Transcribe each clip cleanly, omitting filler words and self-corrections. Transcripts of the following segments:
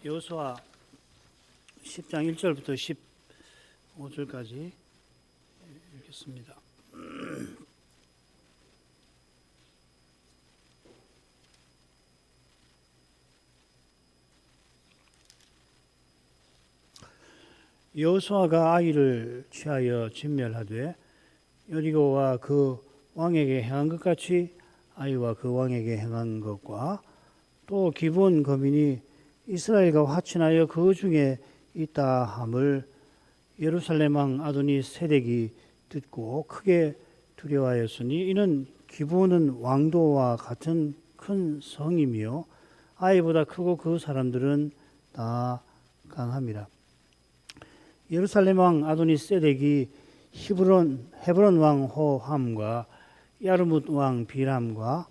여호수아 10장 1절부터 15절까지 읽겠습니다. 여호수아가 아이를 취하여 진멸하되 여리고와 그 왕에게 행한 것 같이 아이와 그 왕에게 행한 것과 또 기브온 거민이 이스라엘과 화친하여 그 중에 있다 함을 예루살렘 왕 아도니 세덱이 듣고 크게 두려워하였으니 이는 기브온은 왕도와 같은 큰 성이며 아이보다 크고 그 사람들은 다 강함이라. 예루살렘 왕 아도니 세덱이 헤브론 왕 호함과 야르뭇 왕 비람과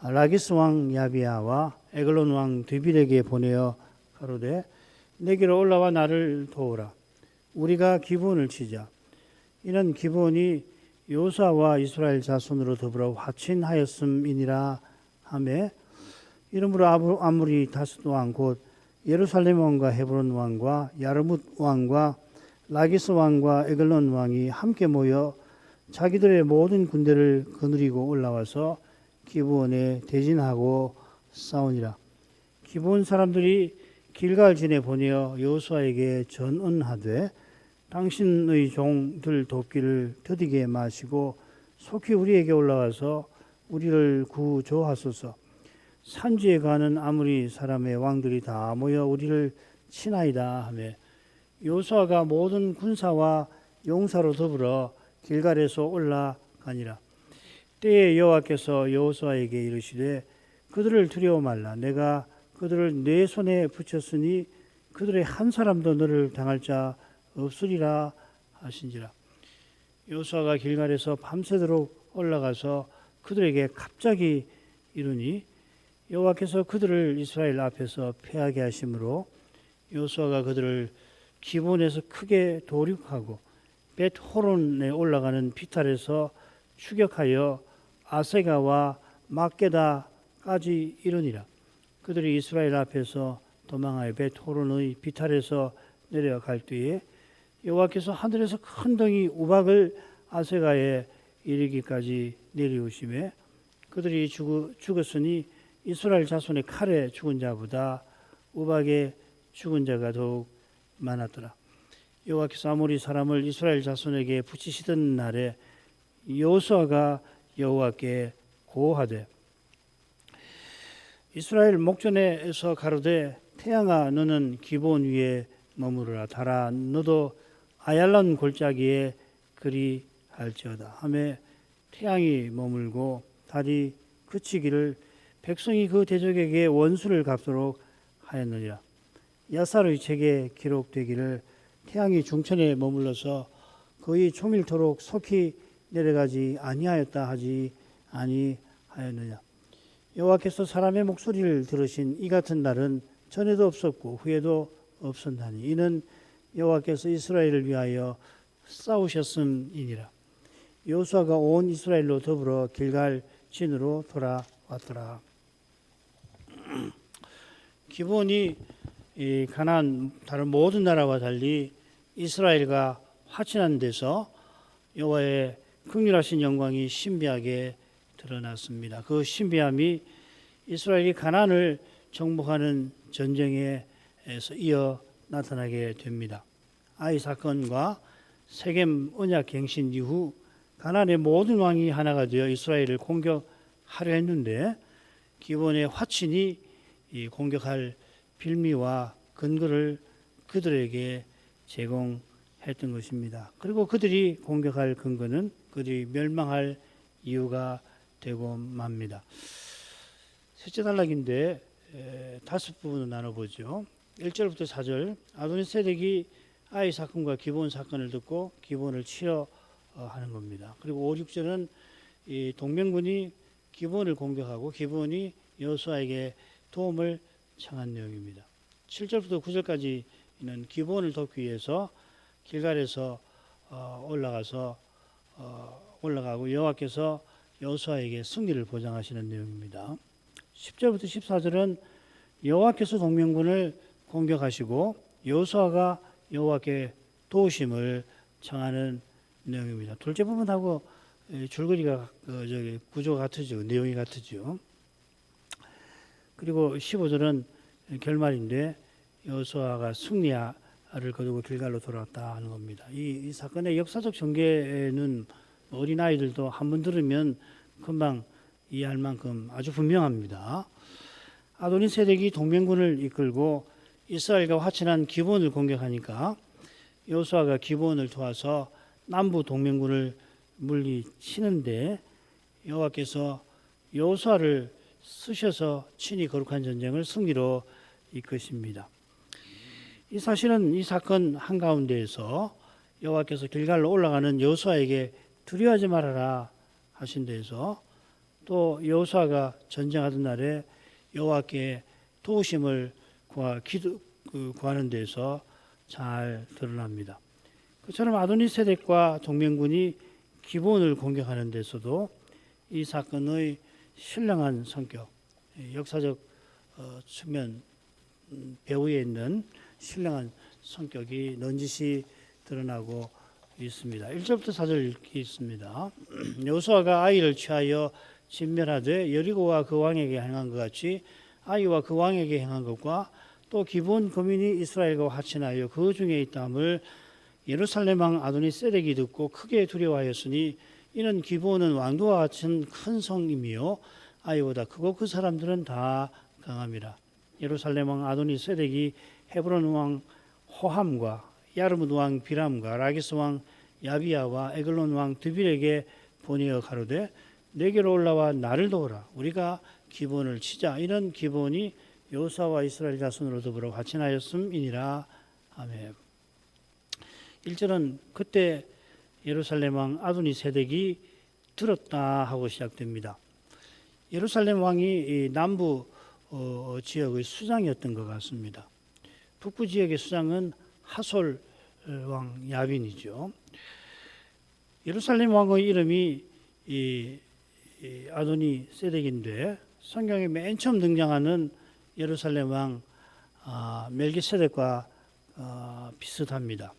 라기스 왕 야비아와 에글론 왕 드빌에게 보내어 가로되 내게로 올라와 나를 도우라. 우리가 기브온을 치자. 이는 기브온이 여호수아와 이스라엘 자손으로 더불어 화친하였음이니라 하매 이러므로 아무리 다윗 왕 곧 예루살렘 왕과 헤브론 왕과 야르뭇 왕과 라기스 왕과 에글론 왕이 함께 모여 자기들의 모든 군대를 거느리고 올라와서 기브온에 대진하고 싸우니라. 기브온 사람들이 길갈진에 보내어 여호수아에게 전언하되 당신의 종들 돕기를 더디게 마시고 속히 우리에게 올라와서 우리를 구조하소서. 산지에 가는 아무리 사람의 왕들이 다 모여 우리를 치나이다 하며 여호수아가 모든 군사와 용사로 더불어 길갈에서 올라가니라. 때에 여호와께서 여호수아에게 이르시되 그들을 두려워 말라. 내가 그들을 내 손에 붙였으니 그들의 한 사람도 너를 당할 자 없으리라 하신지라. 여호수아가 길갈에서 밤새도록 올라가서 그들에게 갑자기 이르니 여호와께서 그들을 이스라엘 앞에서 패하게 하심으로 여호수아가 그들을 기브온에서 크게 도륙하고 벳호론에 올라가는 비탈에서 추격하여 아세가와 막게다까지 이르니라. 그들이 이스라엘 앞에서 도망하여 벳호론의 비탈에서 내려갈 때에 여호와께서 하늘에서 큰 덩이 우박을 아세가에 이르기까지 내리우시매 그들이 죽었으니 이스라엘 자손의 칼에 죽은 자보다 우박에 죽은 자가 더욱 많았더라. 여호와께서 아모리 사람을 이스라엘 자손에게 붙이시던 날에 여호수아가 여호와께 고하되 이스라엘 목전에서 가로되 태양아 너는 기브온 위에 머무르라. 달아 너도 아얄론 골짜기에 그리할지어다 하매 태양이 머물고 달이 그치기를 백성이 그 대적에게 원수를 갚도록 하였느니라. 야살의 책에 기록되기를 태양이 중천에 머물러서 거의 초밀토록 속히 내려가지 아니하였다 하지 아니하였느냐. 여호와께서 사람의 목소리를 들으신 이 같은 날은 전에도 없었고 후에도 없었나니 이는 여호와께서 이스라엘을 위하여 싸우셨음이니라. 여호수아가 온 이스라엘로 더불어 길갈 진으로 돌아왔더라. 기브온이 가나안 다른 모든 나라와 달리 이스라엘과 화친한 데서 여호와의 긍휼하신 영광이 신비하게 드러났습니다. 그 신비함이 이스라엘이 가나안을 정복하는 전쟁에서 이어 나타나게 됩니다. 아이 사건과 세겜 언약 갱신 이후 가나안의 모든 왕이 하나가 되어 이스라엘을 공격하려 했는데 기브온의 화친이 공격할 빌미와 근거를 그들에게 제공했던 것입니다. 그리고 그들이 공격할 근거는 그들이 멸망할 이유가 되고 맙니다. 셋째 단락인데 다섯 부분을 나눠보죠. 1절부터 4절 아도니 세덱이 아이 사건과 기브온 사건을 듣고 기브온을 치러 하는 겁니다. 그리고 5, 6절은 이 동맹군이 기브온을 공격하고 기브온이 여호수아에게 도움을 청한 내용입니다. 7절부터 9절까지는 기브온을 돕기 위해서 길갈에서 올라가고 여호와께서 여호수아에게 승리를 보장하시는 내용입니다. 10절부터 14절은 여호와께서 동맹군을 공격하시고 여호수아가 여호와께 도우심을 청하는 내용입니다. 둘째 부분하고 줄거리가 구조가 같으죠. 내용이 같으죠. 그리고 15절은 결말인데 여호수아가 승리를 거두고 길갈로 돌아왔다 하는 겁니다. 이 사건의 역사적 전개는 어린 아이들도 한번 들으면 금방 이해할 만큼 아주 분명합니다. 아도니세덱이 동맹군을 이끌고 이스라엘과 화친한 기브온을 공격하니까 여호수아가 기브온을 도와서 남부 동맹군을 물리치는데 여호와께서 여호수아를 쓰셔서 친히 거룩한 전쟁을 승리로 이끄십니다. 이 사실은 이 사건 한가운데에서 여호와께서 길갈로 올라가는 여호수아에게 두려워하지 말아라 하신 데에서 또 여호수아가 전쟁하던 날에 여호와께 도우심을 구하는 데서 잘 드러납니다. 그처럼 아도니세덱과 동맹군이 기브온을 공격하는 데서도 이 사건의 신령한 성격, 역사적 측면 배후에 있는 신령한 성격이 넌지시 드러나고 있습니다. 1절부터 4절 읽겠습니다. 여호수아가 아이를 취하여 진멸하되 여리고와 그 왕에게 행한 것 같이 아이와 그 왕에게 행한 것과 또 기브온 거민이 이스라엘과 화친하여 그 중에 있다함을 예루살렘 왕 아도니세덱이 듣고 크게 두려워하였으니 이는 기브온은 왕도와 같은 큰 성임이요 아이보다 크고 그 사람들은 다 강함이라. 예루살렘 왕 아도니세덱이 헤브론 왕 호함과 야르뭇 왕 비람과 라기스 왕 야비야와 에글론 왕 드빌에게 보내어 가로되 내게로 올라와 나를 도우라. 우리가 기브온을 치자. 이는 기브온이 여호수아와 이스라엘 자손으로 더불어 화친하였음이니라. 아멘. 1절은 그때 예루살렘 왕 아도니세덱이 들었다 하고 시작됩니다. 예루살렘 왕이 남부 지역의 수장이었던 것 같습니다. 북부 지역의 수장은 하솔 왕 야빈이죠. 예루살렘 왕의 이름이 아도니세덱인데 성경에 맨 처음 등장하는 예루살렘 왕 멜기세덱과 비슷합니다.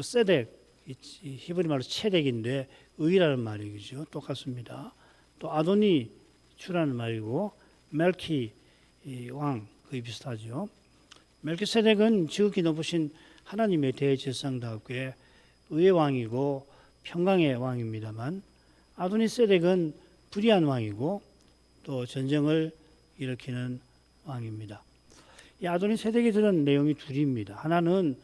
세덱, 히브리 말로 체덱인데 의라는 말이죠. 똑같습니다. 또 아도니 주라는 말이고 멜키 왕 거의 비슷하죠. 멜기세덱은 지극히 높으신 하나님의 대제사장답게 의의 왕이고 평강의 왕입니다만 아도니세덱은 불의한 왕이고 또 전쟁을 일으키는 왕입니다. 이 아도니세덱이 들은 내용이 둘입니다. 하나는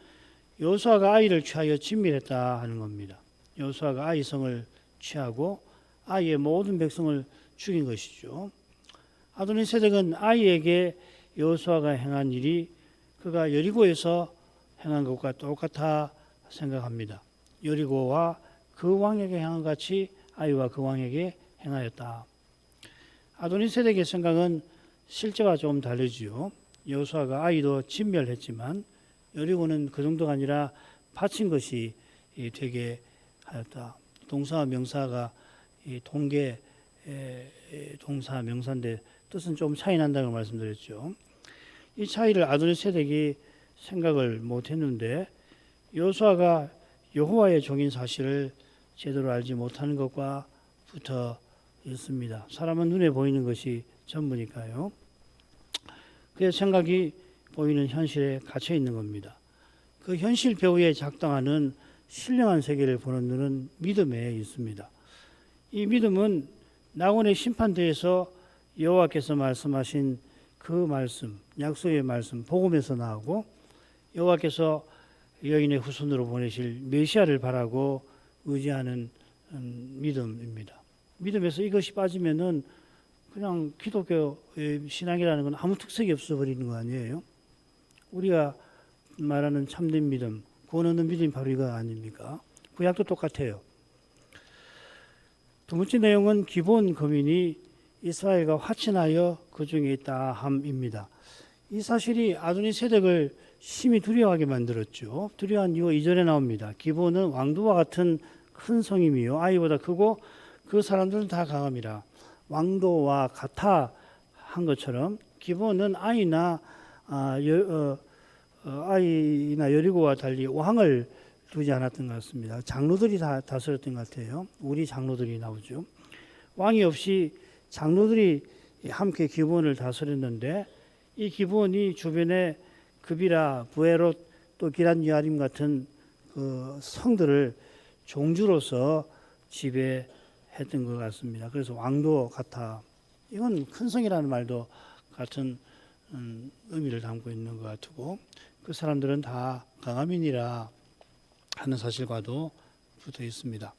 여호수아가 아이를 취하여 진멸했다 하는 겁니다. 여호수아가 아이 성을 취하고 아이의 모든 백성을 죽인 것이죠. 아도니세덱은 아이에게 여호수아가 행한 일이 그가 여리고에서 행한 것과 똑같아 생각합니다. 여리고와 그 왕에게 행한 같이 아이와 그 왕에게 행하였다. 아도니세덱의 생각은 실제와 좀 다르지요. 여호수아가 아이도 진멸했지만 여리고는 그 정도가 아니라 바친 것이 되게 하였다. 동사와 명사가 동계 동사 명사인데 뜻은 좀 차이 난다고 말씀드렸죠. 이 차이를 아도니세덱이 생각을 못했는데 여호수아가 여호와의 종인 사실을 제대로 알지 못하는 것과 붙어 있습니다. 사람은 눈에 보이는 것이 전부니까요. 그의 생각이 보이는 현실에 갇혀 있는 겁니다. 그 현실 배후에 작동하는 신령한 세계를 보는 눈은 믿음에 있습니다. 이 믿음은 낙원의 심판대에서 여호와께서 말씀하신 그 말씀, 약속의 말씀, 복음에서 나오고 여호와께서 여인의 후손으로 보내실 메시아를 바라고 의지하는 믿음입니다. 믿음에서 이것이 빠지면은 그냥 기독교의 신앙이라는 건 아무 특색이 없어 버리는 거 아니에요? 우리가 말하는 참된 믿음, 구원 얻는 믿음이 바로 이거 아닙니까? 구약도 똑같아요. 두 번째 내용은 기브온 거민이 이스라엘과 화친하여 그 중에 있다 함입니다. 이 사실이 아도니세덱을 심히 두려워하게 만들었죠. 두려워한 이유가 2절에 나옵니다. 기브온은 왕도와 같은 큰 성임이요 아이보다 크고 그 사람들은 다 강함이라. 왕도와 같아 한 것처럼 기브온은 아이나 아이나 여리고와 달리 왕을 두지 않았던 것 같습니다. 장로들이 다 다스렸던 것 같아요. 우리 장로들이 나오죠. 왕이 없이 장로들이 함께 기브온을 다스렸는데 이 기브온이 주변에 그비라, 부에롯, 또 기란 여아림 같은 그 성들을 종주로서 지배했던 것 같습니다. 그래서 왕도 같아. 이건 큰 성이라는 말도 같은 의미를 담고 있는 것 같고 그 사람들은 다 강하민이라 하는 사실과도 붙어 있습니다.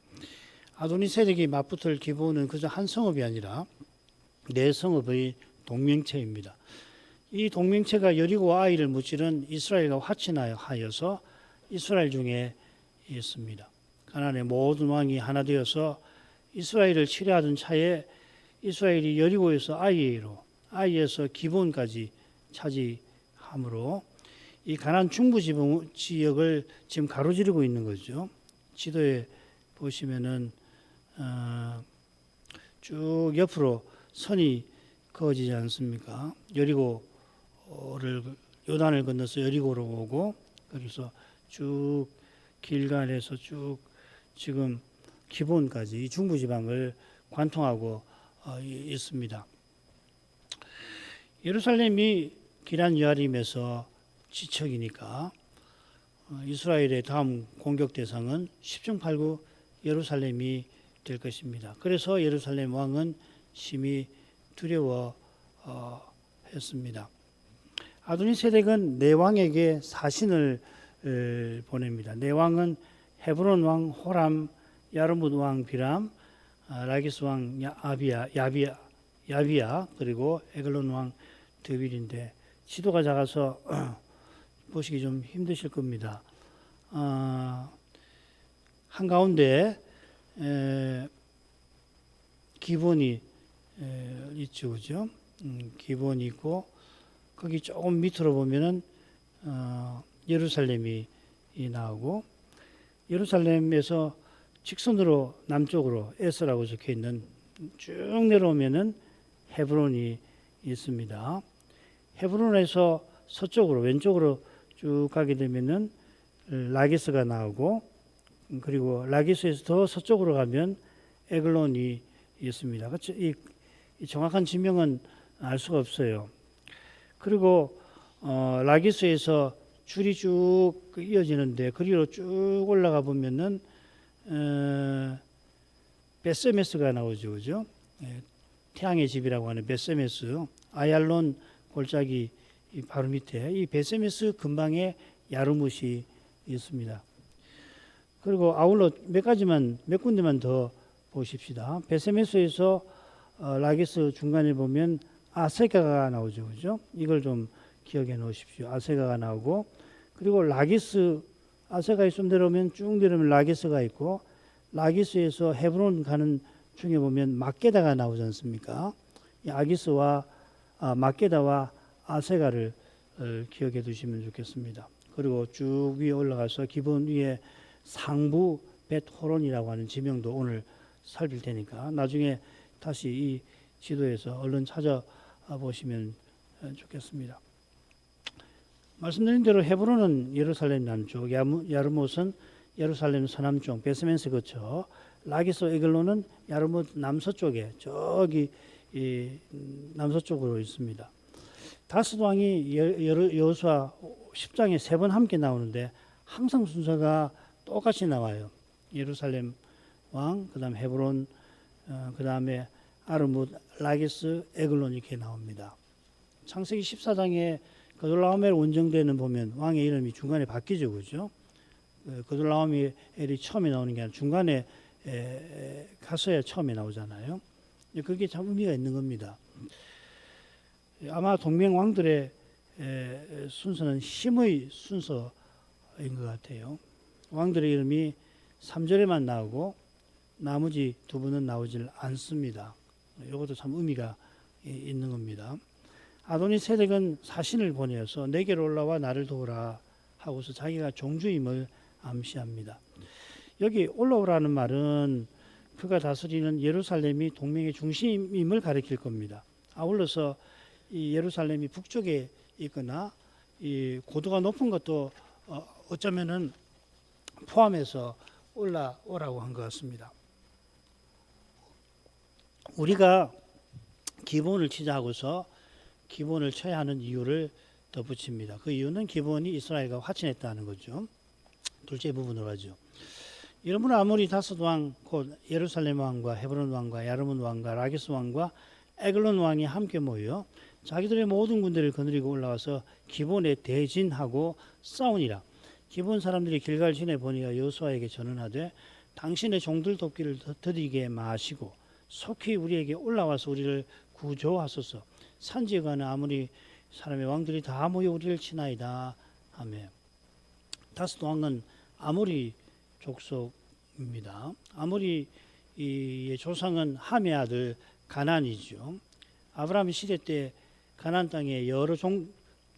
아도니세덱이 맞붙을 기브온은 그저 한 성읍이 아니라 네 성읍의 동맹체입니다. 이 동맹체가 여리고 아이를 무찌른 이스라엘과 화친하여서 이스라엘 중에 있습니다. 가나안의 모든 왕이 하나 되어서 이스라엘을 치려하던 차에 이스라엘이 여리고에서 아이에서 기브온까지 차지함으로 이 가나안 중부 지역을 지금 가로지르고 있는 거죠. 지도에 보시면은 쭉 옆으로 선이 그어지지 않습니까? 여리고를 요단을 건너서 여리고로 오고 그래서 쭉 길갈에서 쭉 지금 기브온까지 이 중부 지방을 관통하고 있습니다. 예루살렘이 기란 여아림에서 지척이니까 이스라엘의 다음 공격 대상은 10중 8구 예루살렘이 될 것입니다. 그래서 예루살렘 왕은 심히 두려워했습니다. 아도니세덱은 네 왕에게 사신을 보냅니다. 네 왕은 헤브론 왕 호람, 야르뭇 왕 비람, 라기스 왕 야비야 그리고 에글론 왕 드빌인데 지도가 작아서 보시기 좀 힘드실 겁니다. 한가운데 기본이 있죠, 그죠? 기본이 있고 거기 조금 밑으로 보면은 예루살렘이 나오고 예루살렘에서 직선으로 남쪽으로 에스라고 적혀 있는 쭉 내려오면은 헤브론이 있습니다. 헤브론에서 서쪽으로 왼쪽으로 쭉 가게 되면은 라기스가 나오고 그리고 라기스에서 더 서쪽으로 가면 에글론이 있습니다. 그렇죠? 이 정확한 지명은 알 수가 없어요. 그리고 라기스에서 줄이 쭉 이어지는데 그리로 쭉 올라가 보면은 베세메스가 나오죠, 그죠? 태양의 집이라고 하는 베세메스, 아얄론 골짜기 바로 밑에 이 베세메스 근방에 야르뭇이 있습니다. 그리고 아울러 몇 군데만 더 보십시다. 베세메스에서 라기스 중간에 보면 아세가가 나오죠, 그죠? 이걸 좀 기억해 놓으십시오. 아세가가 나오고 그리고 라기스 아세가 있으면 내려오면 쭉 내려오면 라기스가 있고 라기스에서 헤브론 가는 중에 보면 막게다가 나오지 않습니까? 이 막게다와 아세가를 기억해 두시면 좋겠습니다. 그리고 쭉 위에 올라가서 기본 위에 상부 벳호론이라고 하는 지명도 오늘 살필 테니까 나중에 다시 이 지도에서 얼른 찾아보시면 좋겠습니다. 말씀드린 대로 헤브론은 예루살렘 남쪽, 야르못은 예루살렘 서남쪽, 베스멘스 거쳐 라기스 에글론은 야르못 남서쪽에 저기 남서쪽으로 있습니다. 다스 왕이 여호수아 10장에 3번 함께 나오는데 항상 순서가 똑같이 나와요. 예루살렘 왕, 그다음 헤브론, 그다음에 아르뭇, 라기스, 에글론 이렇게 나옵니다. 창세기 14장에 그돌라오멜 원정대는 보면 왕의 이름이 중간에 바뀌죠, 그죠? 그돌라오멜이 처음에 나오는 게 아니라 중간에 가서야 처음에 나오잖아요. 그게 참 의미가 있는 겁니다. 아마 동맹 왕들의 순서는 힘의 순서인 것 같아요. 왕들의 이름이 3절에만 나오고 나머지 두 번은 나오질 않습니다. 이것도 참 의미가 있는 겁니다. 아도니세덱은 사신을 보내어서 내게로 올라와 나를 도우라 하고서 자기가 종주임을 암시합니다. 여기 올라오라는 말은 그가 다스리는 예루살렘이 동맹의 중심임을 가리킬 겁니다. 아울러서 이 예루살렘이 북쪽에 있거나 이 고도가 높은 것도 어쩌면은 포함해서 올라오라고 한 것 같습니다. 우리가 기본을 치자 하고서 기본을 쳐야 하는 이유를 덧붙입니다. 그 이유는 기본이 이스라엘과 화친했다는 거죠. 둘째 부분으로 하죠. 여러분 아무리 다섯 왕, 곧 예루살렘 왕과 헤브론 왕과 야르문 왕과 라기스 왕과 에글론 왕이 함께 모여 자기들의 모든 군대를 거느리고 올라와서 기본에 대진하고 싸우니라. 기본 사람들이 길갈 진에 보니가 여호수아에게 전언하되 당신의 종들 돕기를 더디게 마시고 속히 우리에게 올라와서 우리를 구조하소서. 산지에 가는 아무리 사람의 왕들이 다 모여 우리를 치나이다 하며. 다섯 왕은 아모리 족속입니다. 아모리의 조상은 함의 아들 가나안이죠. 아브라함 시대 때 가나안 땅에 여러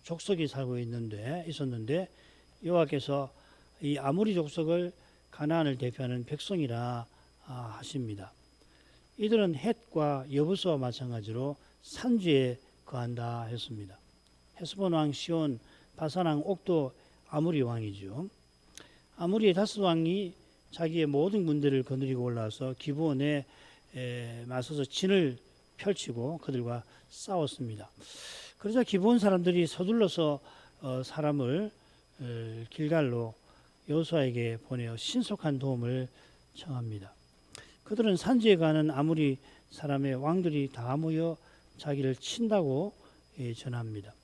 족속이 살고 있었는데 여호와께서 이 아모리 족속을 가나안을 대표하는 백성이라 하십니다. 이들은 헷과 여부스와 마찬가지로 산지에 거한다 했습니다. 헤스본 왕 시온, 바산 왕 옥도 아모리 왕이죠. 아모리의 다섯 왕이 자기의 모든 군대를 거느리고 올라와서 기브온에 맞서서 진을 펼치고 그들과 싸웠습니다. 그러자 기브온 사람들이 서둘러서 사람을 길갈로 여호수아에게 보내어 신속한 도움을 청합니다. 그들은 산지에 가는 아모리 사람의 왕들이 다 모여 자기를 친다고 전합니다.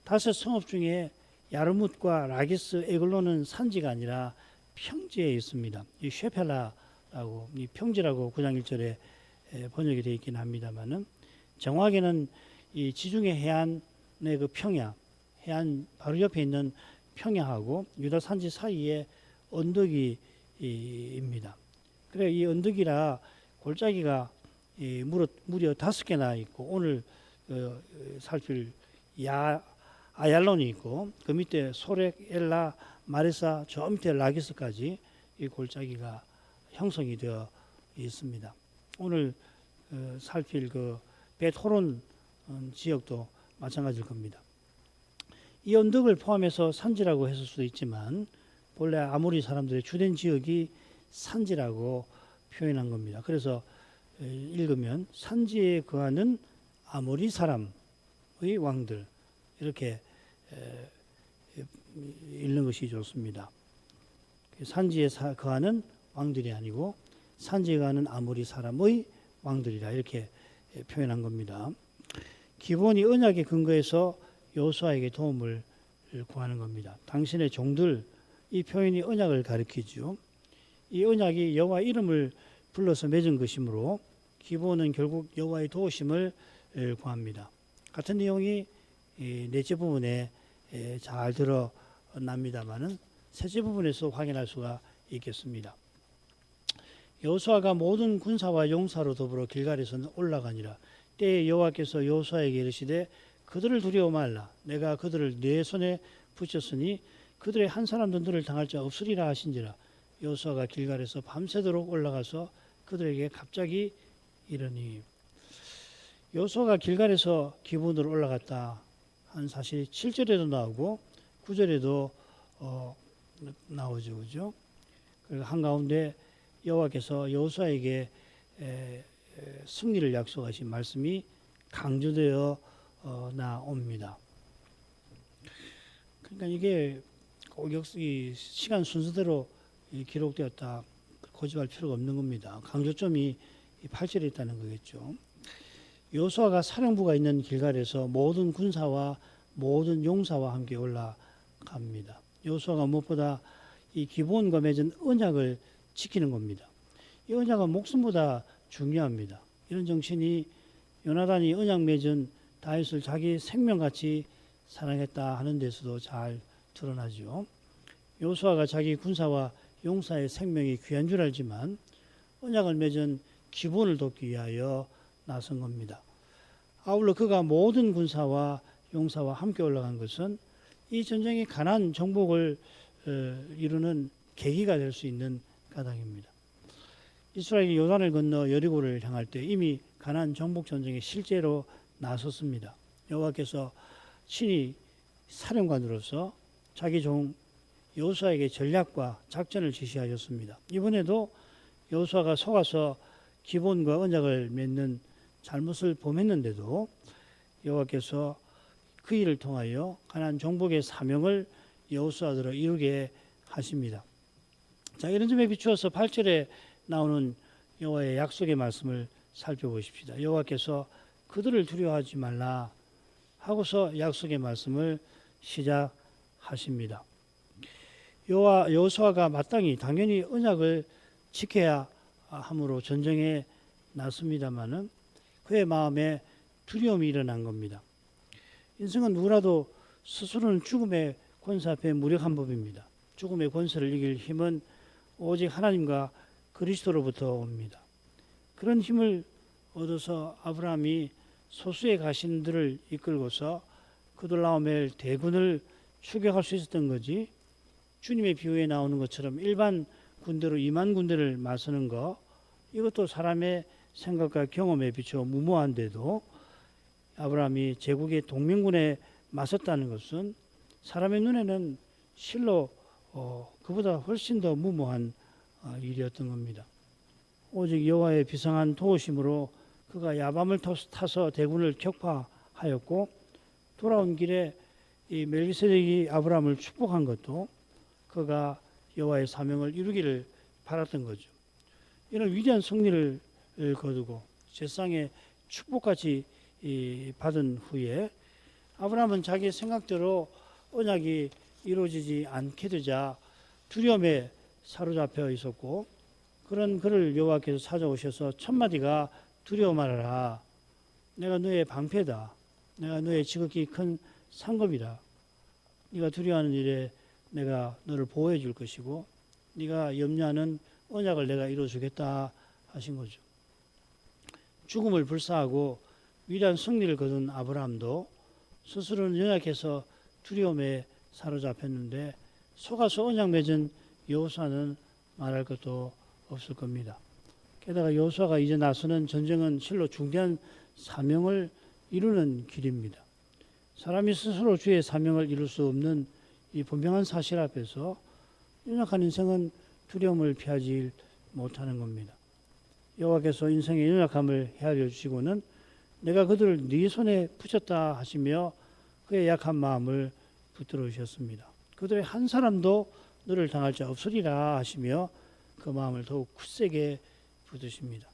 다섯 성읍 중에 야르뭇과 라기스, 에글론은 산지가 아니라 평지에 있습니다. 이 쉐펠라라고, 이 평지라고 9장 1절에 번역이 되어 있긴 합니다만은 정확하게는 이 지중해 해안의 그 평야, 해안 바로 옆에 있는 평야하고 유다 산지 사이에 언덕이 입니다. 그래 이 언덕이라 골짜기가 무려 5개나 있고 오늘 살필 아얄론이 있고 그 밑에 소렉, 엘라, 마레사, 저 밑에 라기스까지 이 골짜기가 형성이 되어 있습니다. 오늘 살필 그 벳호론 지역도 마찬가지일 겁니다. 이 언덕을 포함해서 산지라고 했을 수도 있지만 본래 아모리 사람들의 주된 지역이 산지라고 표현한 겁니다. 그래서 읽으면 산지에 거하는 아모리 사람의 왕들 이렇게 읽는 것이 좋습니다. 산지에 거하는 왕들이 아니고 산지에 거하는 아모리 사람의 왕들이라 이렇게 표현한 겁니다. 기본이 언약에 근거해서 여호수아에게 도움을 구하는 겁니다. 당신의 종들, 이 표현이 언약을 가리키죠. 이 언약이 여호와 이름을 불러서 맺은 것이므로 기본은 결국 여호와의 도우심을 구합니다. 같은 내용이 넷째 부분에 잘 드러납니다만은 셋째 부분에서 확인할 수가 있겠습니다. 여호수아가 모든 군사와 용사로 더불어 길갈에서 올라가니라. 때에 여호와께서 여호수아에게 이르시되 그들을 두려워 말라. 내가 그들을 내 손에 붙였으니 그들의 한 사람도 너를 당할 자 없으리라 하신지라. 여호수아가 길갈에서 밤새도록 올라가서 그들에게 갑자기 이르니. 여호수아가 길갈에서 기본으로 올라갔다 한 사실이 7절에도 나오고 9절에도 나오죠. 그죠? 그리고 한가운데 여호와께서 여호수아에게 승리를 약속하신 말씀이 강조되어 나옵니다. 그러니까 이게 꼭 이 시간 순서대로 기록되었다 고집할 필요가 없는 겁니다. 강조점이 8절에 있다는 거겠죠. 여호수아가 사령부가 있는 길갈에서 모든 군사와 모든 용사와 함께 올라갑니다. 여호수아가 무엇보다 이 기본과 맺은 언약을 지키는 겁니다. 이 언약은 목숨보다 중요합니다. 이런 정신이 요나단이 언약 맺은 다윗을 자기 생명같이 사랑했다 하는 데서도 잘 드러나죠. 여호수아가 자기 군사와 용사의 생명이 귀한 줄 알지만 언약을 맺은 기본을 돕기 위하여 나선 겁니다. 아울러 그가 모든 군사와 용사와 함께 올라간 것은 이 전쟁의 가나안 정복을 이루는 계기가 될 수 있는 까닭입니다. 이스라엘이 요단을 건너 여리고를 향할 때 이미 가나안 정복 전쟁에 실제로 나섰습니다. 여호와께서 친히 사령관으로서 자기 종 여호수아에게 전략과 작전을 지시하였습니다. 이번에도 여호수아가 속아서 기본과 언약을 맺는 잘못을 범했는데도 여호와께서 그 일을 통하여 가나안 정복의 사명을 여호수아대로 이루게 하십니다. 자, 이런 점에 비추어서 8절에 나오는 여호와의 약속의 말씀을 살펴보십시다. 여호와께서 그들을 두려워하지 말라 하고서 약속의 말씀을 시작하십니다. 여호수아가 마땅히 당연히 언약을 지켜야 함으로 전쟁에 나섭니다마는 그의 마음에 두려움이 일어난 겁니다. 인생은 누구라도 스스로는 죽음의 권세 앞에 무력한 법입니다. 죽음의 권세를 이길 힘은 오직 하나님과 그리스도로부터 옵니다. 그런 힘을 얻어서 아브라함이 소수의 가신들을 이끌고서 그돌라오멜 대군을 추격할 수 있었던 거지, 주님의 비유에 나오는 것처럼 일반 군대로 2만 군대를 맞서는 거, 이것도 사람의 생각과 경험에 비추어 무모한데도 아브라함이 제국의 동맹군에 맞섰다는 것은 사람의 눈에는 실로 그보다 훨씬 더 무모한 일이었던 겁니다. 오직 여호와의 비상한 도우심으로 그가 야밤을 타서 대군을 격파하였고, 돌아온 길에 이 멜기세덱이 아브라함을 축복한 것도 그가 여호와의 사명을 이루기를 바랐던 거죠. 이런 위대한 승리를 거두고 제상의 축복까지 받은 후에 아브라함은 자기 생각대로 언약이 이루어지지 않게 되자 두려움에 사로잡혀 있었고, 그런 그를 여호와께서 찾아오셔서 첫 마디가 두려워 말아라. 내가 너의 방패다. 내가 너의 지극히 큰 상급이다. 네가 두려워하는 일에 내가 너를 보호해 줄 것이고 네가 염려하는 언약을 내가 이루어주겠다 하신 거죠. 죽음을 불사하고 위대한 승리를 거둔 아브라함도 스스로는 연약해서 두려움에 사로잡혔는데 속아서 언약 맺은 여호수아는 말할 것도 없을 겁니다. 게다가 여호수아가 이제 나서는 전쟁은 실로 중대한 사명을 이루는 길입니다. 사람이 스스로 주의 사명을 이룰 수 없는 이 분명한 사실 앞에서 연약한 인생은 두려움을 피하지 못하는 겁니다. 여호와께서 인생의 연약함을 헤아려 주시고는 내가 그들을 네 손에 붙였다 하시며 그의 약한 마음을 붙들어 주셨습니다. 그들의 한 사람도 너를 당할 자 없으리라 하시며 그 마음을 더욱 굳세게 붙드십니다.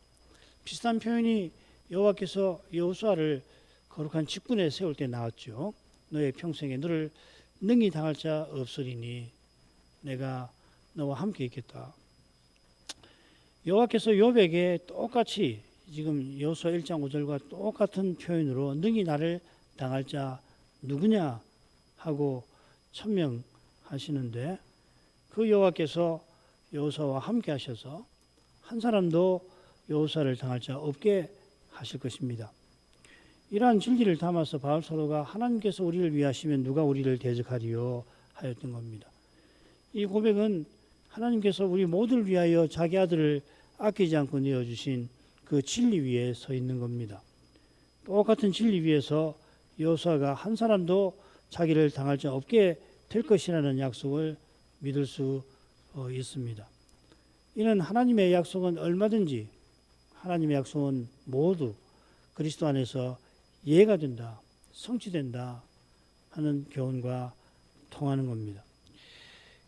비슷한 표현이 여호와께서 여호수아를 거룩한 직분에 세울 때 나왔죠. 너의 평생에 너를 능히 당할 자 없으리니 내가 너와 함께 있겠다. 여호와께서 욥에게 똑같이 지금 여호수아 1장 5절과 똑같은 표현으로 능히 나를 당할 자 누구냐 하고 천명하시는데, 그 여호와께서 여호수아와 함께 하셔서 한 사람도 여호수아를 당할 자 없게 하실 것입니다. 이러한 진리를 담아서 바울 사도가 하나님께서 우리를 위하시면 누가 우리를 대적하리요 하였던 겁니다. 이 고백은 하나님께서 우리 모두를 위하여 자기 아들을 아끼지 않고 내어주신 그 진리 위에 서 있는 겁니다. 똑같은 진리 위에서 여호수아가 한 사람도 자기를 당할 자 없게 될 것이라는 약속을 믿을 수 있습니다. 이는 하나님의 약속은 얼마든지, 하나님의 약속은 모두 그리스도 안에서 이해가 된다, 성취된다 하는 교훈과 통하는 겁니다.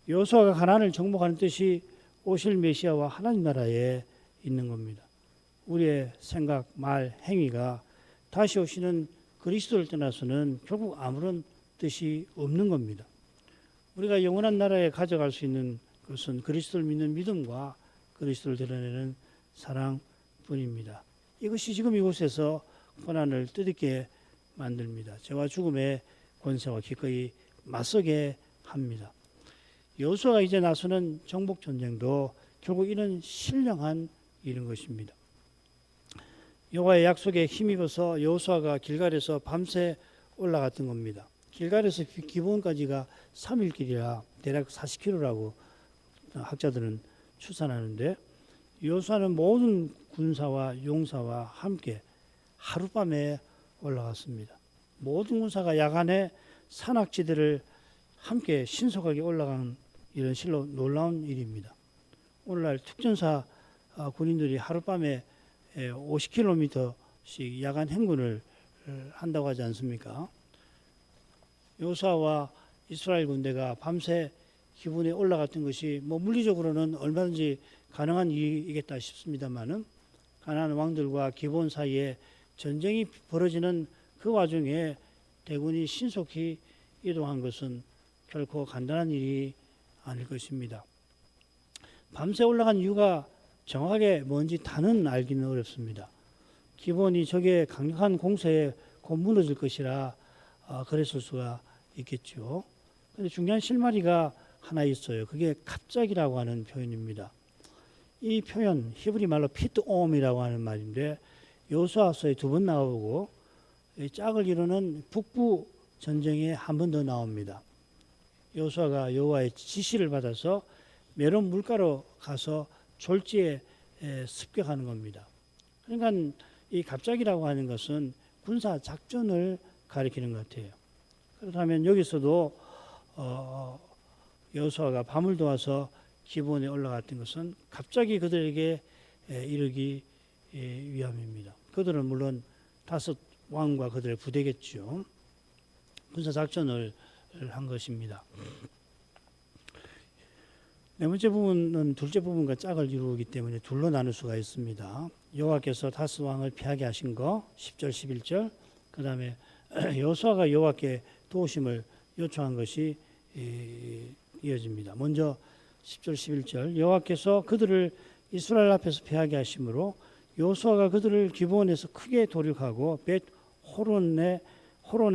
여호수아가 가나안을 정복하는 뜻이 오실 메시아와 하나님 나라에 있는 겁니다. 우리의 생각, 말, 행위가 다시 오시는 그리스도를 떠나서는 결국 아무런 뜻이 없는 겁니다. 우리가 영원한 나라에 가져갈 수 있는 것은 그리스도를 믿는 믿음과 그리스도를 드러내는 사랑뿐입니다. 이것이 지금 이곳에서 고난을 뜻있게 만듭니다. 죄와 죽음의 권세와 기꺼이 맞서게 합니다. 여호수아가 이제 나서는 정복 전쟁도 결국 이런 신령한 일인 것입니다. 여호와의 약속에 힘입어서 여호수아가 길갈에서 밤새 올라갔던 겁니다. 길갈에서 기브온까지가 3일 길이라 대략 40km라고 학자들은 추산하는데, 여호수아는 모든 군사와 용사와 함께 하룻밤에 올라갔습니다. 모든 군사가 야간에 산악지대를 함께 신속하게 올라간 이런 실로 놀라운 일입니다. 오늘날 특전사 군인들이 하룻밤에 50km씩 야간 행군을 한다고 하지 않습니까? 여호수아와 이스라엘 군대가 밤새 기본에 올라갔던 것이 물리적으로는 얼마든지 가능한 일이겠다 싶습니다만은 가나안 왕들과 기본 사이에 전쟁이 벌어지는 그 와중에 대군이 신속히 이동한 것은 결코 간단한 일이 아닐 것입니다. 밤새 올라간 이유가 정확하게 뭔지 다는 알기는 어렵습니다. 기본이 적의 강력한 공세에 곧 무너질 것이라 그랬을 수가 있겠죠. 그런데 중요한 실마리가 하나 있어요. 그게 갑자기라고 하는 표현입니다. 이 표현 히브리 말로 피트옴이라고 하는 말인데 여호수아서에 2번 나오고 짝을 이루는 북부 전쟁에 한 번 더 나옵니다. 여호수아가 여호와의 지시를 받아서 메론 물가로 가서 졸지에 습격하는 겁니다. 그러니까 이 갑자기라고 하는 것은 군사 작전을 가리키는 것 같아요. 그렇다면 여기서도 여호수아가 밤을 도와서 기본에 올라갔던 것은 갑자기 그들에게 이르기 위함입니다. 그들은 물론 다섯 왕과 그들의 부대겠죠. 군사 작전을 한 것입니다. 네 번째 부분은 둘째 부분과 짝을 이루기 때문에 둘로 나눌 수가 있습니다. 여호와께서 다스 왕을 피하게 하신 거 10절 11절 그 다음에 여호수아가 여호와께 도우심을 요청한 것이 이어집니다. 먼저 10절 11절 여호와께서 그들을 이스라엘 앞에서 피하게 하심으로 여호수아가 그들을 기브온에서 크게 도륙하고 벳 호론에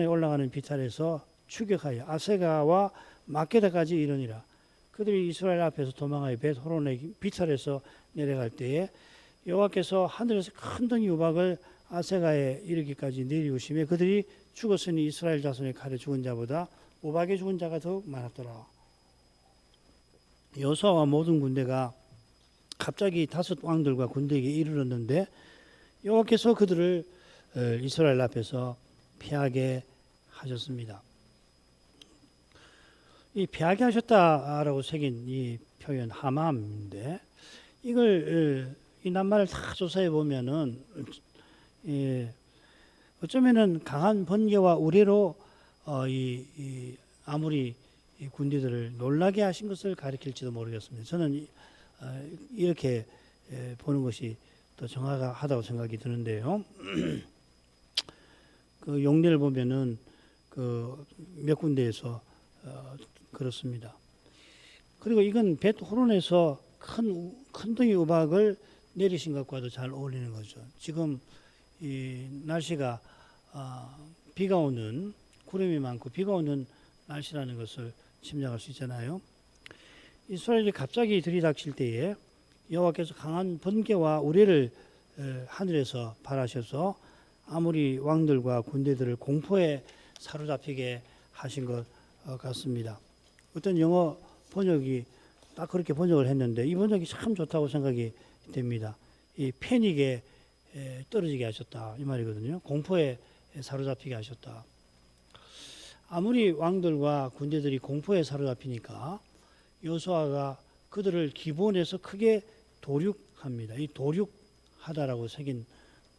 올라가는 비탈에서 추격하여 아세가와 마케다까지 이르니라. 그들이 이스라엘 앞에서 도망하여 벳 호론의 비탈에서 내려갈 때에 여호와께서 하늘에서 큰 등이 우박을 아세가에 이르기까지 내리우시며 그들이 죽었으니 이스라엘 자손의 칼에 죽은 자보다 우박에 죽은 자가 더욱 많았더라. 여호수아와 모든 군대가 갑자기 다섯 왕들과 군대에게 이르렀는데 여호와께서 그들을 이스라엘 앞에서 피하게 하셨습니다. 이 피하게 하셨다라고 새긴 이 표현 하맘인데 이걸 이 낱말을 다 조사해 보면은 어쩌면은 강한 번개와 우레로 이 아무리 이 군대들을 놀라게 하신 것을 가리킬지도 모르겠습니다. 저는 이렇게 보는 것이 더 정확하다고 생각이 드는데요. 그 용례를 보면은 그 몇 군데에서 그렇습니다. 그리고 이건 벳 호론에서 큰 등의 우박을 내리신 것과도 잘 어울리는 거죠. 지금 이 날씨가 비가 오는 구름이 많고 비가 오는 날씨라는 것을 짐작할 수 있잖아요. 이스라엘이 갑자기 들이닥칠 때에 여호와께서 강한 번개와 우레를 하늘에서 발하셔서 아무리 왕들과 군대들을 공포에 사로잡히게 하신 것 같습니다. 어떤 영어 번역이 딱 그렇게 번역을 했는데 이 번역이 참 좋다고 생각이 됩니다. 이 패닉에 떨어지게 하셨다 이 말이거든요. 공포에 사로잡히게 하셨다. 아무리 왕들과 군대들이 공포에 사로잡히니까 여호수아가 그들을 기본에서 크게 도륙합니다. 이 도륙하다라고 새긴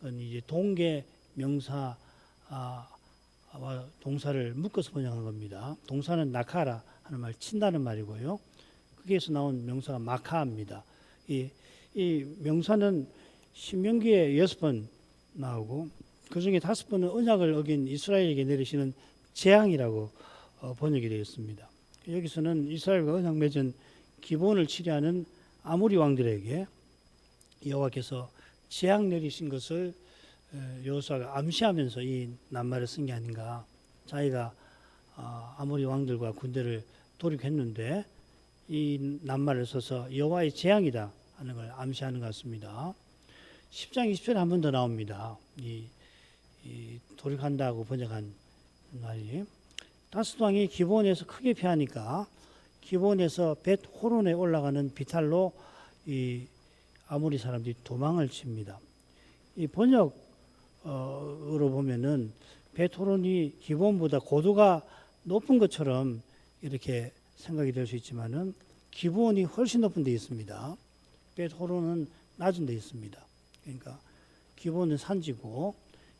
건 이제 동계 명사와 동사를 묶어서 번역한 겁니다. 동사는 나카라 하는 말, 친다는 말이고요. 거기에서 나온 명사가 마카입니다. 이 명사는 신명기에 6번 나오고 그 중에 5번은 언약을 어긴 이스라엘에게 내리시는 재앙이라고 번역이 되어 있습니다. 여기서는 이스라엘과 언약 맺은 기본을 치려하는 아모리 왕들에게 여호와께서 재앙 내리신 것을 여호수아가 암시하면서 이 낱말을 쓴 게 아닌가. 자기가 아모리 왕들과 군대를 도륙했는데 이 낱말을 써서 여호와의 재앙이다 하는 걸 암시하는 것 같습니다. 10장 20절에 한 번 더 나옵니다. 이 도륙한다고 번역한 말이 다스 왕이 기브온에서 크게 피하니까 기브온에서 벳 호론에 올라가는 비탈로 이 아모리 사람들이 도망을 칩니다. 이 번역으로 보면은 벳 호론이 기브온보다 고도가 높은 것처럼 이렇게 생각이 될 수 있지만은 기본이 훨씬 높은 데 있습니다. 벳호론은 낮은 데 있습니다. 그러니까 기본은 산지고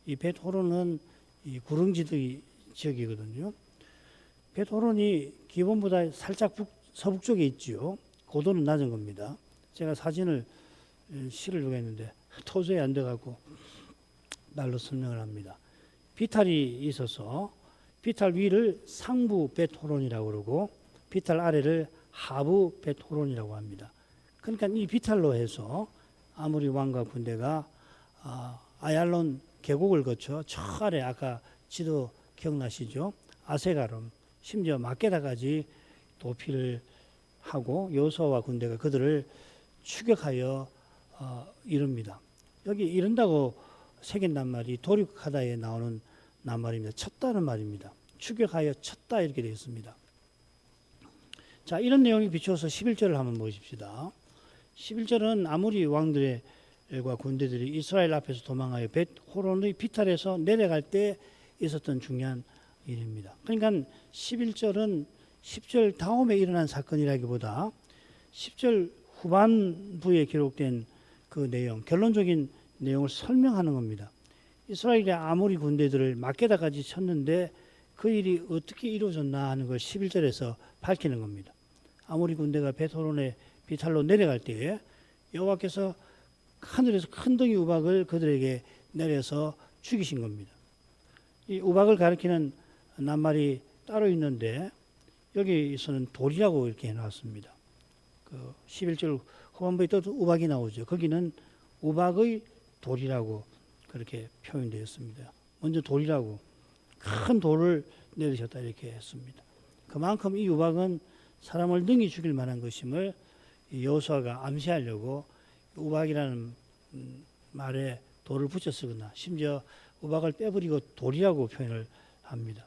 이 벳호론은 이 구릉지대 지역이거든요. 벳호론이 기본보다 살짝 서북쪽에 있지요. 고도는 낮은 겁니다. 제가 사진을 실으려고 했는데 토저에 안 돼갖고 말로 설명을 합니다. 비탈이 있어서 비탈 위를 상부 벳호론이라고 그러고 비탈 아래를 하부 벳호론이라고 합니다. 그러니까 이 비탈로 해서 아모리 왕과 군대가 아얄론 계곡을 거쳐 저 아래 아까 지도 기억나시죠? 아세가름 심지어 막게다까지 도피를 하고 여호수아와 군대가 그들을 추격하여 이룹니다. 여기 이른다고 새긴 낱말이 도륙하다에 나오는 낱말입니다. 쳤다는 말입니다. 추격하여 쳤다 이렇게 되어 있습니다. 자, 이런 내용이 비추어서 11절을 한번 보십시다. 11절은 아모리 왕들과 군대들이 이스라엘 앞에서 도망하여 벳호론의 비탈에서 내려갈 때 있었던 중요한 일입니다. 그러니까 11절은 10절 다음에 일어난 사건이라기보다 10절 후반부에 기록된 그 내용, 결론적인 내용을 설명하는 겁니다. 이스라엘의 아모리 군대들을 막게다까지 쳤는데 그 일이 어떻게 이루어졌나 하는 걸 11절에서 밝히는 겁니다. 아모리 군대가 벳호론의 비탈로 내려갈 때에 여호와께서 하늘에서 큰 덩이 우박을 그들에게 내려서 죽이신 겁니다. 이 우박을 가리키는 낱말이 따로 있는데 여기서는 돌이라고 이렇게 해놨습니다. 그 11절 후반부에 또 우박이 나오죠. 거기는 우박의 돌이라고 그렇게 표현되어 있습니다. 먼저 돌이라고 큰 돌을 내리셨다 이렇게 했습니다. 그만큼 이 우박은 사람을 능히 죽일 만한 것임을 여호수아가 암시하려고 우박이라는 말에 돌을 붙여 쓰거나 심지어 우박을 빼버리고 돌이라고 표현을 합니다.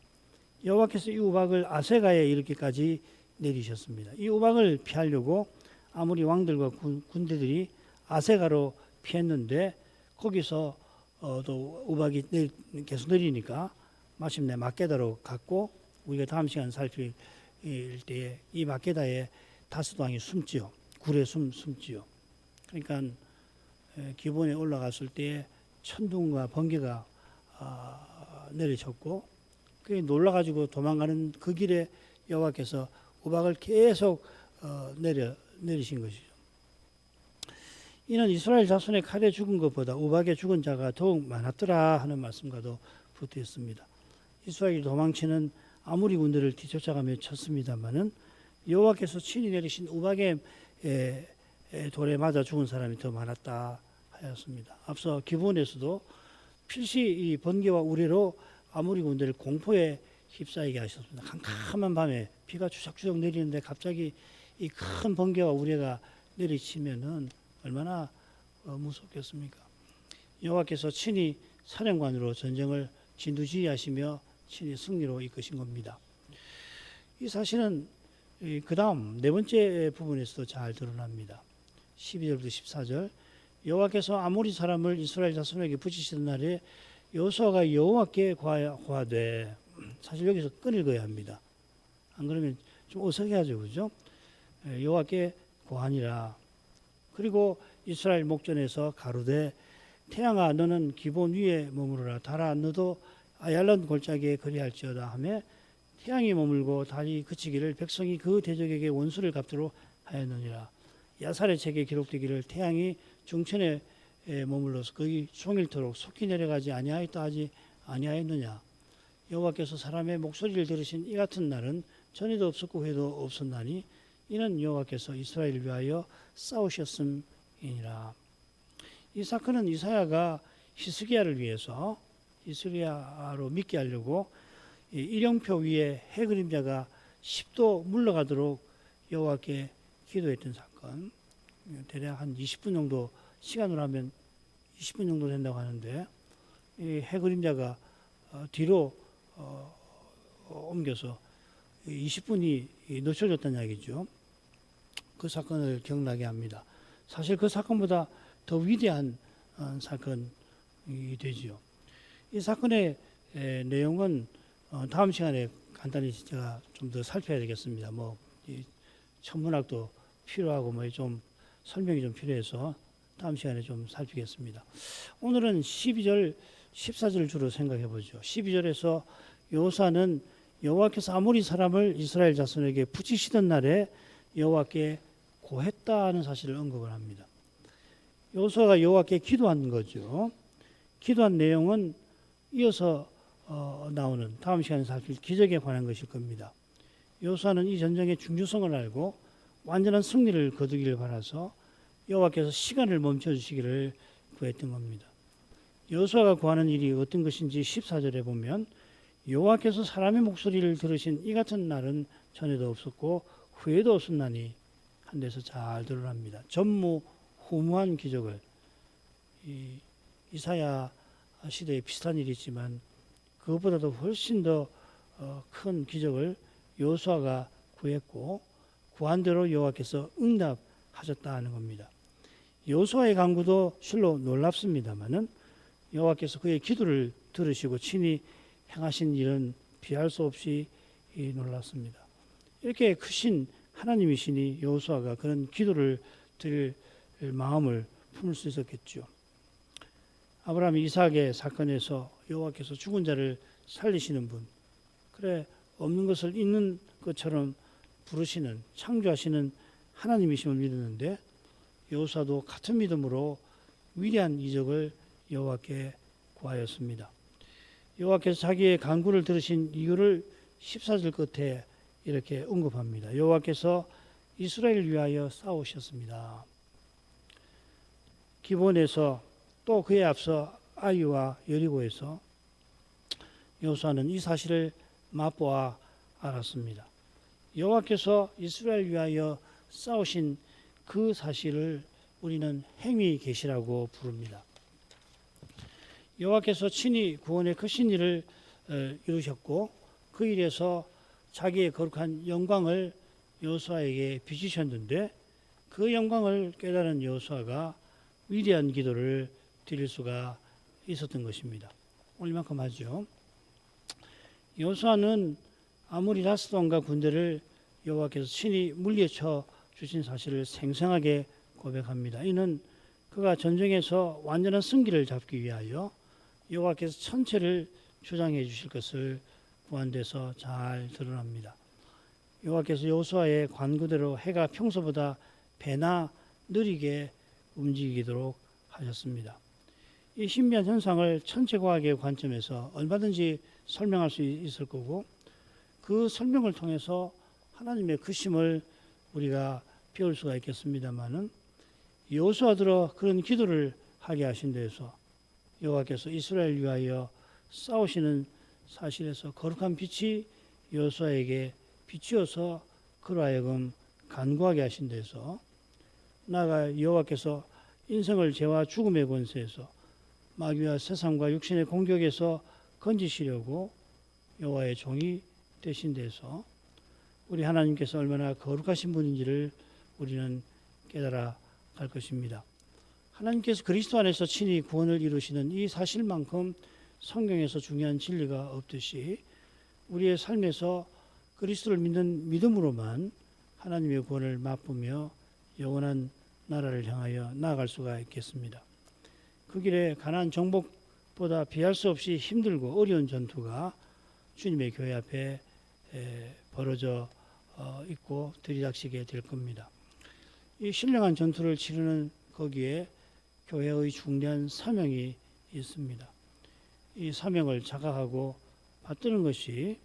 여호와께서 이 우박을 아세가에 이르기까지 내리셨습니다. 이 우박을 피하려고 아모리 왕들과 군대들이 아세가로 피했는데 거기서 또 우박이 계속 내리니까 마침내 막게다로 갔고 우리가 다음 시간 살필 때에 이 막게다에 다스 왕이 숨지요. 굴에 숨지요. 그러니까 기본에 올라갔을 때 천둥과 번개가 내리쳤고 그게 놀라가지고 도망가는 그 길에 여호와께서 우박을 계속 내리신 것이죠. 이는 이스라엘 자손의 칼에 죽은 것보다 우박에 죽은 자가 더욱 많았더라 하는 말씀과도 붙어 있습니다. 이스라엘이 도망치는 아모리 군대를 뒤쫓아가며 쳤습니다마는 여호와께서 친히 내리신 우박의 돌에 맞아 죽은 사람이 더 많았다 하였습니다. 앞서 기본에서도 필시 이 번개와 우레로 아모리 군대를 공포에 휩싸이게 하셨습니다. 캄캄한 밤에 비가 추적추적 내리는데 갑자기 이 큰 번개와 우레가 내리치면은 얼마나 무섭겠습니까? 여호와께서 친히 사령관으로 전쟁을 진두지휘하시며 친히 승리로 이끄신 겁니다. 이 사실은 그 다음 네 번째 부분에서도 잘 드러납니다. 12절부터 14절 여호와께서 아모리 사람을 이스라엘 자손에게 붙이시던 날에 여호수아가 여호와께 고하되 사실 여기서 끈을 그어야 합니다. 안 그러면 좀 어색해하죠, 그죠? 여호와께 고하니라. 그리고 이스라엘 목전에서 가로되 태양아 너는 기본 위에 머무르라. 달아 너도 아얄론 골짜기에 거리할지어다 하며 태양이 머물고 달이 그치기를 백성이 그 대적에게 원수를 갚도록 하였느니라. 야살의 책에 기록되기를 태양이 중천에 머물러서 거기 종일토록 속히 내려가지 아니하였다 하지 아니하였느냐. 여호와께서 사람의 목소리를 들으신 이 같은 날은 전에도 없었고 후에도 없었나니 이는 여호와께서 이스라엘을 위하여 싸우셨음이니라. 이 사건은 이사야가 히스기야를 위해서 히스기야로 믿게 하려고 일용표 위에 해 그림자가 10도 물러가도록 여호와께 기도했던 사건. 대략 한 20분 정도 시간으로 하면 20분 정도 된다고 하는데 이 해 그림자가 뒤로 옮겨서 20분이 늦춰졌다는 이야기죠. 그 사건을 기억나게 합니다. 사실 그 사건보다 더 위대한 사건이 되지요. 이 사건의 내용은 다음 시간에 간단히 제가 좀 더 살펴야 되겠습니다. 이 천문학도 필요하고 좀 설명이 좀 필요해서 다음 시간에 좀 살피겠습니다. 오늘은 12절, 14절 주로 생각해 보죠. 12절에서 여호수아는 여호와께서 아모리 사람을 이스라엘 자손에게 붙이시던 날에 여호와께 고했다는 사실을 언급을 합니다. 여호수아가 여호와께 기도한 거죠. 기도한 내용은 이어서 나오는 다음 시간에 살필 기적에 관한 것일 겁니다. 여호수아는 이 전쟁의 중요성을 알고 완전한 승리를 거두기를 바라서 여호와께서 시간을 멈춰주시기를 구했던 겁니다. 여호수아가 구하는 일이 어떤 것인지 14절에 보면 여호와께서 사람의 목소리를 들으신 이 같은 날은 전에도 없었고 후에도 없었나니 한 데서 잘 드러납니다. 전무후무한 기적을 이사야 시대에 비슷한 일이 있지만 그것보다도 훨씬 더 큰 기적을 여호수아가 구했고 구한 대로 여호와께서 응답하셨다는 겁니다. 여호수아의 간구도 실로 놀랍습니다마는 여호와께서 그의 기도를 들으시고 친히 행하신 일은 비할 수 없이 놀랐습니다. 이렇게 크신 하나님이시니 여호수아가 그런 기도를 드릴 마음을 품을 수 있었겠죠. 아브라함 이삭의 사건에서 여호와께서 죽은 자를 살리시는 분, 그래 없는 것을 있는 것처럼 부르시는 창조하시는 하나님이심을 믿었는데 여호수아도 같은 믿음으로 위대한 이적을 여호와께 구하였습니다. 여호와께서 자기의 간구를 들으신 이유를 14절 끝에 이렇게 언급합니다. 여호와께서 이스라엘을 위하여 싸우셨습니다. 기본에서 또 그에 앞서 아이와 여리고에서 여호수아는 이 사실을 맛보아 알았습니다. 여호와께서 이스라엘 위하여 싸우신 그 사실을 우리는 행위 계시라고 부릅니다. 여호와께서 친히 구원의 크신 일을 이루셨고 그 일에서 자기의 거룩한 영광을 여호수아에게 비추셨는데 그 영광을 깨달은 여호수아가 위대한 기도를 드릴 수가 있었던 것입니다. 오늘만큼 하죠. 여호수아는 아무리 라스돈과 군대를 여호와께서 친히 물리쳐 주신 사실을 생생하게 고백합니다. 이는 그가 전쟁에서 완전한 승기를 잡기 위하여 여호와께서 천체를 주장해 주실 것을 구한 데서 잘 드러납니다. 여호와께서 여호수아의 관구대로 해가 평소보다 배나 느리게 움직이도록 하셨습니다. 이 신비한 현상을 천체과학의 관점에서 얼마든지 설명할 수 있을 거고 그 설명을 통해서 하나님의 크심을 우리가 배울 수가 있겠습니다마는 여호수아들어 그런 기도를 하게 하신 데에서 여호와께서 이스라엘 위하여 싸우시는 사실에서 거룩한 빛이 여호수아에게 비추어서 그로 하여금 간구하게 하신 데에서 나아가 여호와께서 인생을 죄와 죽음의 권세에서 마귀와 세상과 육신의 공격에서 건지시려고 여호와의 종이 되신 데에서 우리 하나님께서 얼마나 거룩하신 분인지를 우리는 깨달아 갈 것입니다. 하나님께서 그리스도 안에서 친히 구원을 이루시는 이 사실만큼 성경에서 중요한 진리가 없듯이 우리의 삶에서 그리스도를 믿는 믿음으로만 하나님의 구원을 맛보며 영원한 나라를 향하여 나아갈 수가 있겠습니다. 그 길에 가나안 정복보다 비할 수 없이 힘들고 어려운 전투가 주님의 교회 앞에 벌어져 있고 들이닥치게 될 겁니다. 이 신령한 전투를 치르는 거기에 교회의 중대한 사명이 있습니다. 이 사명을 자각하고 받드는 것이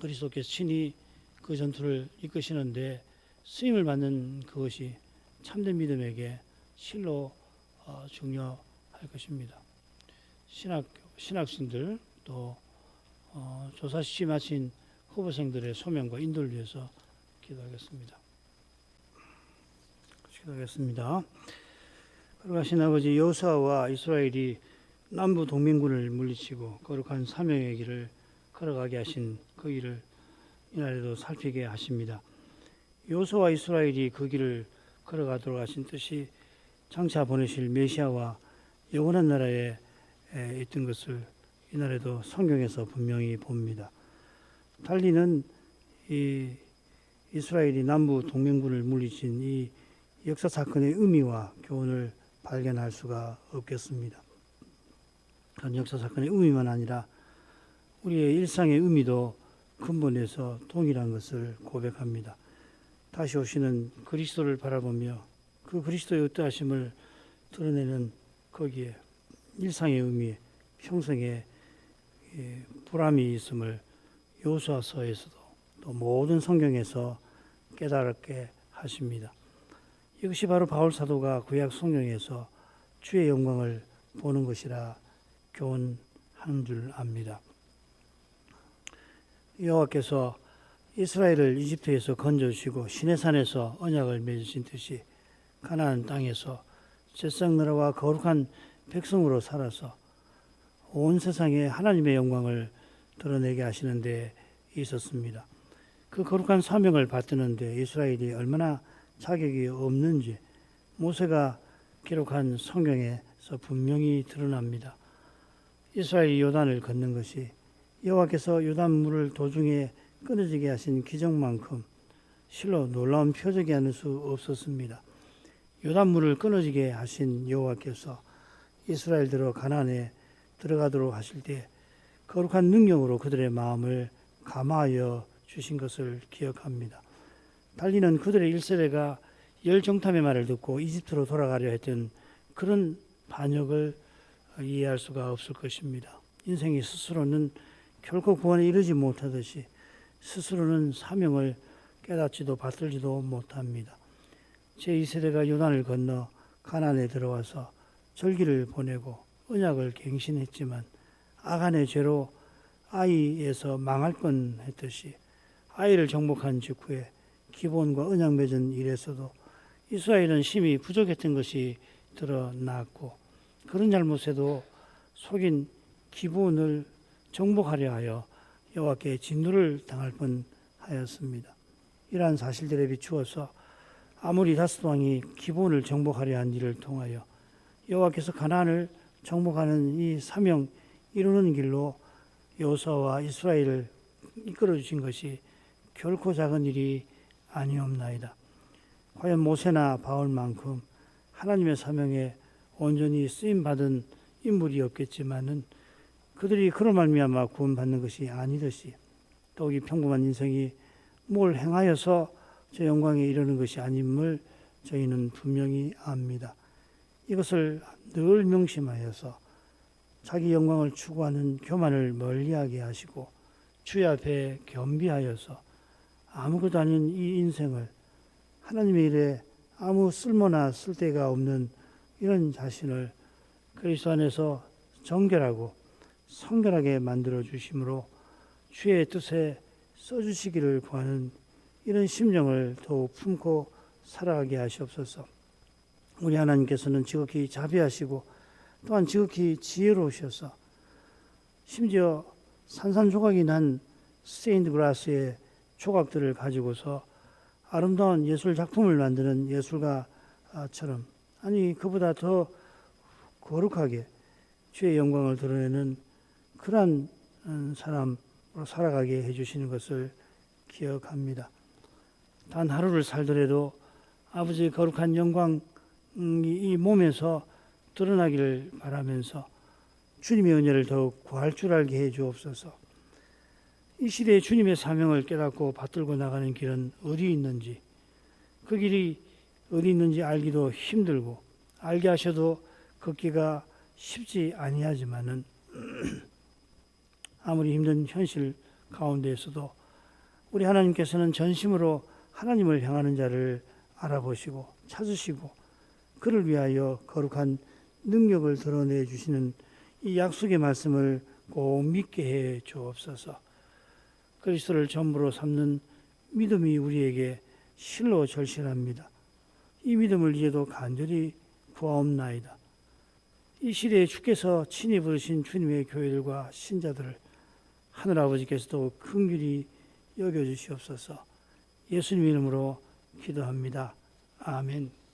그리스도께서 친히 그 전투를 이끄시는데 쓰임을 받는 그것이 참된 믿음에게 실로 중요할 것입니다. 신학생들 또 조사시치 마친 후보생들의 소명과 인도를 위해서 기도하겠습니다. 기도하겠습니다. 거룩하신 아버지, 여호수아와 이스라엘이 남부 동맹군을 물리치고 거룩한 사명의 길을 걸어가게 하신 그 길을 이날에도 살피게 하십니다. 여호수아와 이스라엘이 그 길을 걸어가도록 하신 뜻이 장차 보내실 메시아와 영원한 나라에 있던 것을 이날에도 성경에서 분명히 봅니다. 달리는 이 이스라엘이 남부 동맹군을 물리친 이 역사 사건의 의미와 교훈을 발견할 수가 없겠습니다. 그런 역사 사건의 의미만 아니라 우리의 일상의 의미도 근본에서 동일한 것을 고백합니다. 다시 오시는 그리스도를 바라보며 그 그리스도의 어떠하심을 드러내는 거기에 일상의 의미, 평생의 보람이 있음을 요수아서에서도 또 모든 성경에서 깨달게 하십니다. 이것이 바로 바울 사도가 구약 성경에서 주의 영광을 보는 것이라 교훈한 줄 압니다. 여호와께서 이스라엘을 이집트에서 건져주시고 시내산에서 언약을 맺으신 듯이 가나안 땅에서 제싹나라와 거룩한 백성으로 살아서 온 세상에 하나님의 영광을 드러내게 하시는 데 있었습니다. 그 거룩한 사명을 받드는데 이스라엘이 얼마나 자격이 없는지 모세가 기록한 성경에서 분명히 드러납니다. 이스라엘이 요단을 걷는 것이 여호와께서 요단물을 도중에 끊어지게 하신 기적만큼 실로 놀라운 표적이 아닐 수 없었습니다. 요단물을 끊어지게 하신 여호와께서 이스라엘들로 가나안에 들어가도록 하실 때 거룩한 능력으로 그들의 마음을 감화하여 주신 것을 기억합니다. 달리는 그들의 1세대가 열정탐의 말을 듣고 이집트로 돌아가려 했던 그런 반역을 이해할 수가 없을 것입니다. 인생이 스스로는 결코 구원에 이르지 못하듯이 스스로는 사명을 깨닫지도 받들지도 못합니다. 제2세대가 요단을 건너 가나안에 들어와서 절기를 보내고 언약을 갱신했지만 아간의 죄로 아이에서 망할 뻔했듯이 아이를 정복한 직후에 기본과 언약 맺은 일에서도 이스라엘은 심히 부족했던 것이 드러났고 그런 잘못에도 속인 기본을 정복하려 하여 여호와께 진노를 당할 뻔하였습니다. 이러한 사실들에 비추어서 아모리 다스 왕이 기본을 정복하려 한 일을 통하여 여호와께서 가나안을 정복하는 이 사명 이루는 길로 여호수아와 이스라엘을 이끌어 주신 것이 결코 작은 일이 아니옵나이다. 과연 모세나 바울만큼 하나님의 사명에 온전히 쓰임 받은 인물이 없겠지만은 그들이 그로 말미암아 구원받는 것이 아니듯이 더욱이 평범한 인생이 뭘 행하여서 저 영광에 이르는 것이 아님을 저희는 분명히 압니다. 이것을 늘 명심하여서 자기 영광을 추구하는 교만을 멀리하게 하시고 주의 앞에 겸비하여서 아무것도 아닌 이 인생을 하나님의 일에 아무 쓸모나 쓸데가 없는 이런 자신을 그리스도 안에서 정결하고 성결하게 만들어 주심으로 주의 뜻에 써주시기를 구하는 이런 심정을 더욱 품고 살아가게 하시옵소서. 우리 하나님께서는 지극히 자비하시고 또한 지극히 지혜로우셔서 심지어 산산조각이 난 스테인드 글라스의 조각들을 가지고서 아름다운 예술 작품을 만드는 예술가처럼 아니 그보다 더 거룩하게 주의 영광을 드러내는 그러한 사람으로 살아가게 해주시는 것을 기억합니다. 단 하루를 살더라도 아버지의 거룩한 영광이 이 몸에서 드러나기를 바라면서 주님의 은혜를 더욱 구할 줄 알게 해 주옵소서. 이 시대에 주님의 사명을 깨닫고 받들고 나가는 길은 어디 있는지 그 길이 어디 있는지 알기도 힘들고 알게 하셔도 걷기가 쉽지 아니하지만은 아무리 힘든 현실 가운데에서도 우리 하나님께서는 전심으로 하나님을 향하는 자를 알아보시고 찾으시고 그를 위하여 거룩한 능력을 드러내 주시는 이 약속의 말씀을 꼭 믿게 해 주옵소서. 그리스도를 전부로 삼는 믿음이 우리에게 실로 절실합니다. 이 믿음을 이제도 간절히 구하옵나이다. 이 시대에 주께서 친히 부르신 주님의 교회들과 신자들을 하늘아버지께서도 긍휼히 여겨주시옵소서. 예수님 이름으로 기도합니다. 아멘.